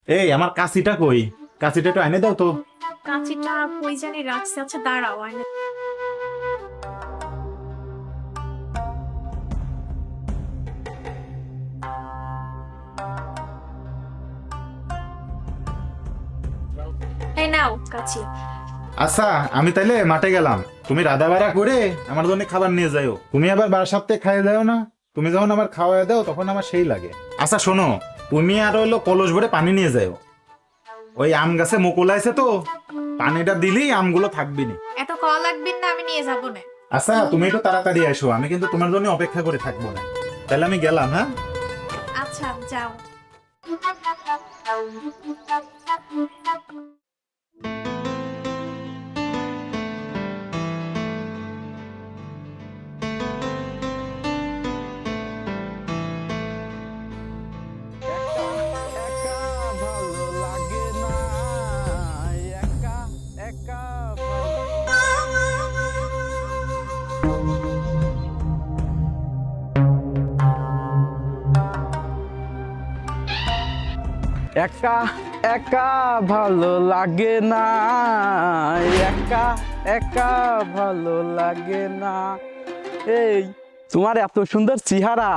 এই আমার কাশিটা কই? কাশিটা একটু এনে দাও তো। কাঁচিটা কই জানি রাখছে। আচ্ছা দাঁড়াও এই নাও কাঁচি। আচ্ছা, আমি তাইলে মাঠে গেলাম, তুমি রাধা বাড়া করে আমার জন্য খাবার নিয়ে যাও। তুমি আবার বার সপ্তাহে খাইয়ে দাও না? তুমি যখন আমার খাওয়াই দাও তখন আমার সেই লাগে। আচ্ছা শোনো, তুমি আর হইলো কলস ভরে পানি নিয়ে যাও। ওই আম গাছে মুকুল আছে তো, পানিটা দিলেই আমগুলো থাকবি না। এত কল লাগবে না, আমি নিয়ে যাবো না। আচ্ছা তুমি একটু তাড়াতাড়ি আসো, আমি কিন্তু তোমার জন্য অপেক্ষা করে থাকবো না। তাহলে আমি গেলাম, হ্যাঁ? আচ্ছা যাও। একা ভালো লাগে না, একা একা একা একা ভালো লাগে না, একা একা ভালো লাগে না। এই তোমার এত সুন্দর চেহারা,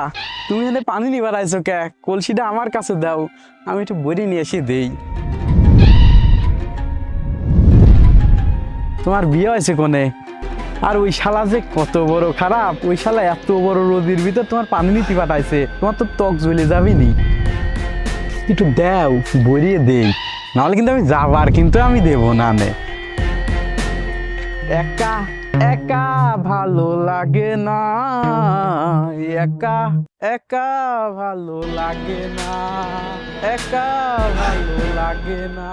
তুমি এনে পানি নিবার আইছো কে? কলসিটা আমার কাছে দাও, আমি একটু বড়ি নিয়ে এসে দেই। তোমার বিয়ে হয়েছে কোনে? আর ওই শালা যে কত বড় খারাপ, ওই শালা এত বড় রোদির ভিতর তোমার পানি নিতে পাঠাইছে, তোমার তো ত্বক জ্বলে যাবি নি। একটু দেও, বড়িয়ে দেই, নাহলে কিন্তু আমি যাবার, কিন্তু আমি দেবো না নে। একা একা ভালো লাগে না, একা একা ভালো লাগে না, একা ভালো লাগে না।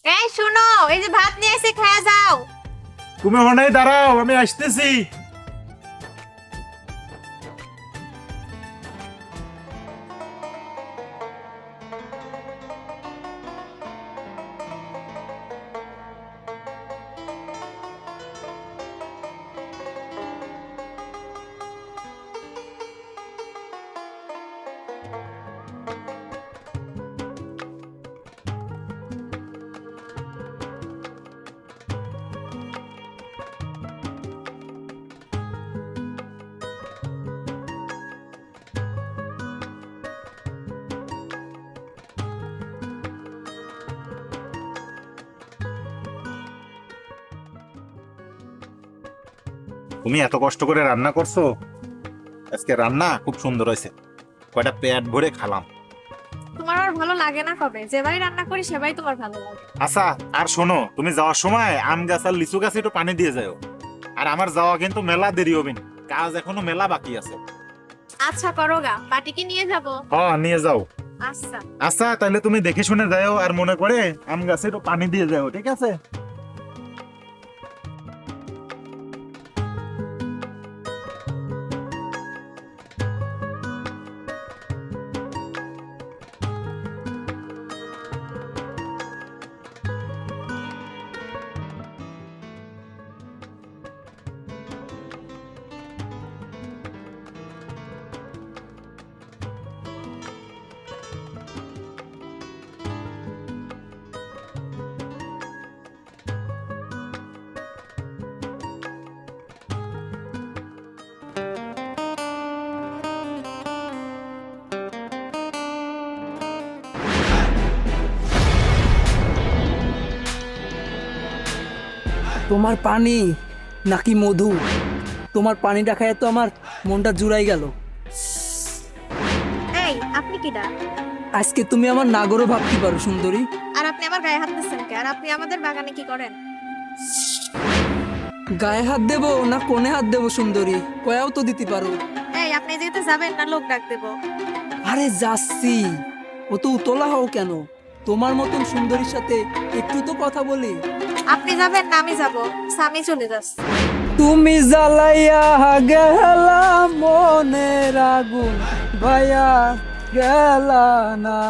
এই শোনো, এই যে ভাত নিয়ে এসে খেয়ে যাও। তুমি ওখানে দাঁড়াও, আমি আসতেছি। তুমি এত কষ্ট করে রান্না করছো, আজকে রান্না খুব সুন্দর হয়েছে। কয়টা পেট ভরে খালাম। তোমার আর ভালো লাগে না কবে? যেবারই রান্না করি সেবাই তোমার ভালো লাগে। আচ্ছা, আর শোনো, তুমি যাওয়ার সময় আম গাছ আর লিচু গাছে একটু পানি দিয়ে যাও। আর আমার যাওয়া কিন্তু মেলা দেরি হবে না, কাজ এখনো মেলা বাকি আছে। আচ্ছা করো গা, বাটিকে নিয়ে যাবো। হ্যাঁ নিয়ে যাও। আচ্ছা। আচ্ছা তাহলে তুমি দেখে শুনে যাও, আর মনে করে আম গাছে একটু পানি দিয়ে যাও, ঠিক আছে? তোমার পানি নাকি মধু? তোমার পানিটা খায় তো আমার মনটা জুড়াই গেল। এই আপনি কিডা? আজকে তুমি আমার নাগরও ভাবতে পারো সুন্দরী। আর আপনি আমার গায়ে হাত দিচ্ছেন কে? আর আপনি আমাদের বাগানে কি করেন? গায়ে হাত দেবো না কোণে হাত দেবো সুন্দরী? কয়াও তো দিতে পারো। এই আপনি এই জায়গাতে যাবেন না লোক ডাক দেবো? আরে যাচ্ছি। ও তো উতলা হও কেন? তোমার মতন সুন্দরীর সাথে একটু তো কথা বলি। আপনি যাবেন না আমি যাবো? আমি চলে যাচ্ছি। তুমি জ্বালাইয়া গেলা মনের আগুন ভাইয়া গেলা না।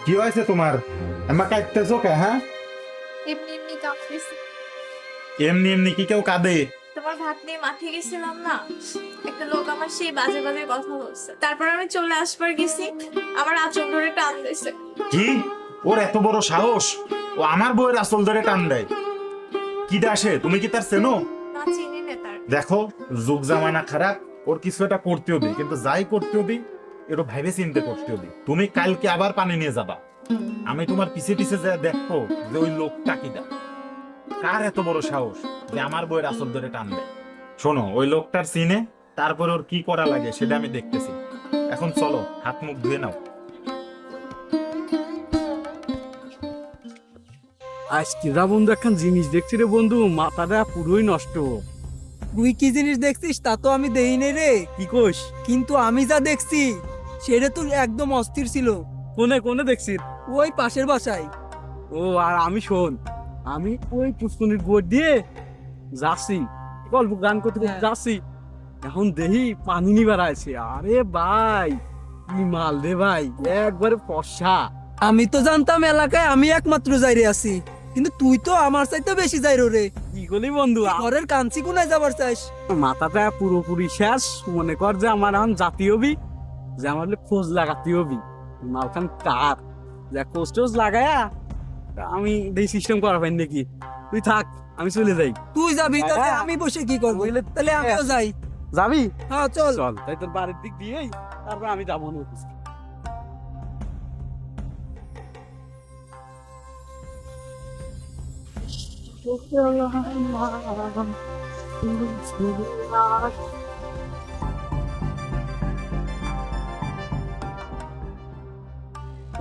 কি হয়েছে তোমার? আমার কাঁদতেছো কে? হ্যাঁ, এমনি এমনি কাঁপতেছি। এমনি এমনি কি কেউ কাঁদে? তোমার ভাত নিয়ে মাঠে গেছিলাম না, একটা লোক আমার সেই বাজে বাজে কথা বলছে। তারপর আমি চলে আসবার গেছি, আমার আঁচল ধরে টান দিয়েছে। কি? ওর এত বড় সাহস? ও আমার বউয়ের আসল ধরে টান দেয়? কি দাসে, তুমি কি তার চেনো? না চিনি না তার। দেখো, যুগ জামানা খারাপ, ওর কিছু একটা করতেও দিই, কিন্তু যাই করতেও দিই এরও ভাইবে চিন্তা করতেও দিই। তুমি কালকে আবার পানি নিয়ে যাবা, আমি তোমার পিছে পিছে যা দেখো যে ওই লোকটা কিটা, কার এত বড় সাহস যে আমার বউয়ের আসল ধরে টান দেয়। শোনো, ওই লোকটার সিনে, তারপর ওর কি করা লাগে সেটা আমি দেখতেছি। এখন চলো, হাত মুখ ধুয়ে নাও। আজকে যা বন্ধু একখান জিনিস দেখছি রে বন্ধু, মাথাটা পুরোই নষ্ট। তুই কি জিনিস দেখছিস তা তো আমি দেই নাই রে। কি কোষ? কিন্তু আমি যা দেখছি সেটা তো একদম অস্থির ছিল। কোনে কোনে দেখছিস? ওই পাশের বাসায়। ও আর আমি শোন, আমি ওই পুষ্কনির গোড় দিয়ে যাচ্ছি, গল্প গান করতে করতে হ্যাঁ। যাচ্ছি, এখন দেখি পানি নিবার আছে। আরে ভাই, কি মাল রে ভাই, একবারে ফর্সা। আমি তো জানতাম এলাকায় আমি একমাত্র যাইরে আছি, কিন্তু তুই তো আমার চাইতে বেশি যাইরো রে। কি করলি বন্ধু? ঘরের কাঞ্চি কোনায় যাবার চাস? মাথাটা পুরোপুরি শেষ। মনে কর যে আমার এখন জাতি হবি, যে আমার খোঁজ লাগাতে হবি মালখান কার, যে খোঁজ টোজ লাগায়া আমি এই সিস্টেম করা পাই নাকি। তুই থাক, আমি চলে যাই। তুই যাবি তাহলে হ্যাঁ। আমি বসে কি করবো? বুঝলে? তাহলে আমিও যাই। যাবি? হ্যাঁ চল। চল, তাই তোর বাড়ির দিক দিয়েই তারপর আমি যাবো না।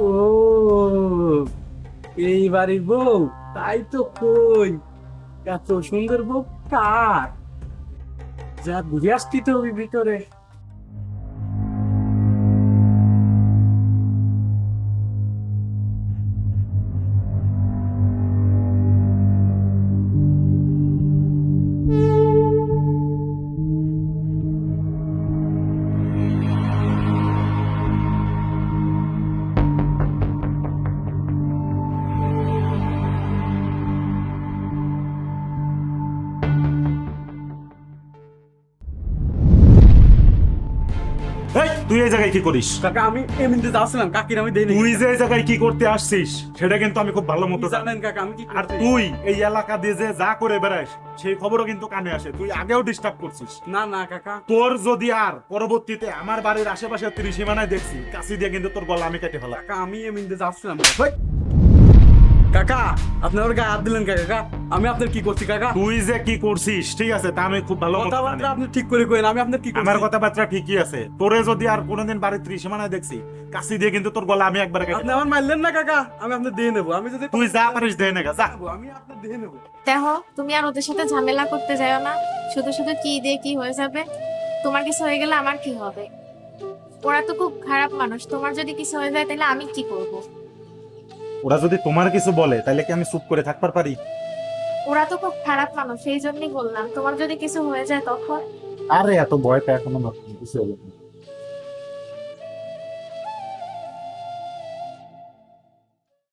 ও, এই বাড়ির বউ? তাই তো কই, এত সুন্দর বউ কার? যা ঘুরে আসতি তো ওই ভিতরে। এই, তুই এই জায়গায় কি করিস? কাকা আমি এমনিতে যাচ্ছিলাম, কাকির আমি দেই তুই যে এই জায়গায় কি করতে আসছিস সেটা কিন্তু আমি খুব ভালো মতো জানি। জানেন কাকা আমি কি আর করতে? তুই এই এলাকা দিয়ে যে যা করে বেড়াস সেই খবরও কিন্তু কানে আসে। তুই আগেও ডিস্টার্ব করছিস। না না কাকা, তোর যদি আর পরবর্তীতে আমার বাড়ির আশেপাশে ত্রিসীমানায় দেখছি, কাছি দিয়ে কিন্তু তোর গলা আমি কেটে ফেলা। কাকা আমি এমনিতে যাচ্ছিলাম। কাকা আপনি ওর গায়ে হাত দিলেন কে কাকা? আমি আপনার কি করছি কাকা? তুই যে কি করছিস ঠিক আছে, তা আমি খুব ভালো মতো জানি। কথাবার্তা আপনি ঠিক করে কইন, আমি আপনার কি করছি? আমার কথাবার্তা ঠিকই আছে। তোরে যদি আর কোনোদিন বাড়ির ত্রিসীমানায় দেখছি, কাছি দিয়ে কিন্তু তোর গলা আমি একবার কেটে আপনি আমার মারলেন না কাকা, আমি আপনার দিয়ে নেবো। আমি যদি তুই যা পারিস দে না যা। আমি আপনার দিয়ে নেবো। দেখো তুমি আর ওদের সাথে ঝামেলা করতে যাও না। শুধু শুধু কি দিয়ে কি হয়ে যাবে? তোমার কিছু হয়ে গেলে আমার কি হবে? ওরা তো খুব খারাপ মানুষ, তোমার যদি কিছু হয়ে যায় তাহলে আমি কি করব? ওরা যদি তোমার কিছু বলে তাহলে কি আমি চুপ করে থাকতে পারি? ওরা তো খুব খারাপ মানুষ, সেই জন্যই বললাম তোমার যদি কিছু হয়ে যায় তখন। আরে এত ভয় পেয়ে এখনো কিছু হবে না।